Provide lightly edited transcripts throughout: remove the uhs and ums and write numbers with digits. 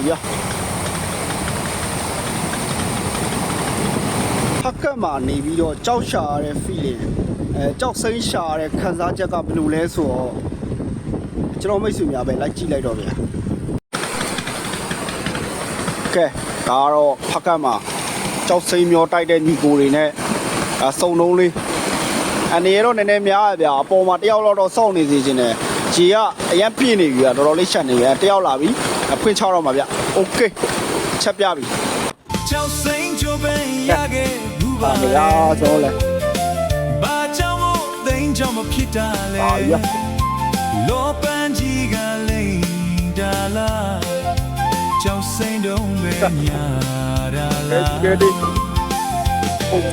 呀，ဖက်ကတ်မှာနေပြီးတော့ကြောက်ရှာရတဲ့ feeling ကြောက်စိမ့်ရှာရတဲ့ခံစားချက်ကဘယ်လိုလဲဆိုတော့ကျွန်တော်မိတ်ဆွေများပဲလိုက်ကြည့်လိုက်တော့ဗျာကဲဒါကတော့ဖက်ကတ်မှာကြောက်စိမ့်မျောတိုက်တဲ့ညီကိုတွေနဲ့စုံလုံးလေးအနေရောနည်းနည်းများဗျာအပေါ်မှာတယောက်တော့စောင့်နေစီခြင်းနဲ့ဂျီကအရင်ပြည့်နေပြီတော်တော်လေးရှက်နေပြီတယောက်လာပြီဖွင့်ချတော့မှာဗျโอเคချက်ပြပြီကြောက်စိမ့်ချိုးပင်ရခဲ့ဘူးပါဗျာဆိုလဲဘာကြောင့်မို့သိမ်းကြောင့်မဖြစ်တာလဲလောပန်းကြီးကလိမ့်တာလားကြောက်စိမ့်တုံးပဲညာတာလားโอเค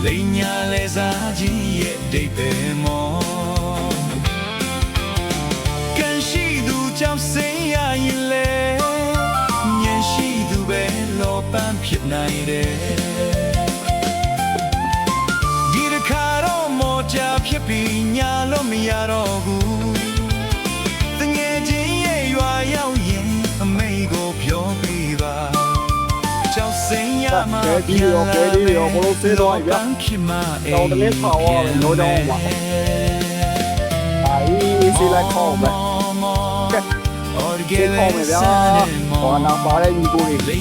လိညာလေစားကြီးရဲ့ဒိတ်ပဲမောကန်ရှိသူကြောင့်စိတ်ရရင်လေညံရှိသူပဲလောပန်းဖြစ်နိုင်တယ်ဒီတစ်ခါတော့မောချဖြစ်ပြီးညာလို့မရတော့ဘူးတငယ်ချင်းရဲ့ရွာရောက်ရင်အမေကိုပြောပြပါကြောက်စိမ့်ရမှာပြန်လာမယ်ဘလို့သေးတော့ဗျာတော်တယ်ပါဝါလို့တော့ပါအေးစီလိုက်ခေါ်မယ်ကဲခေါ်မယ်ဗျာဟောနာပါတဲ့ညီကိုတွေ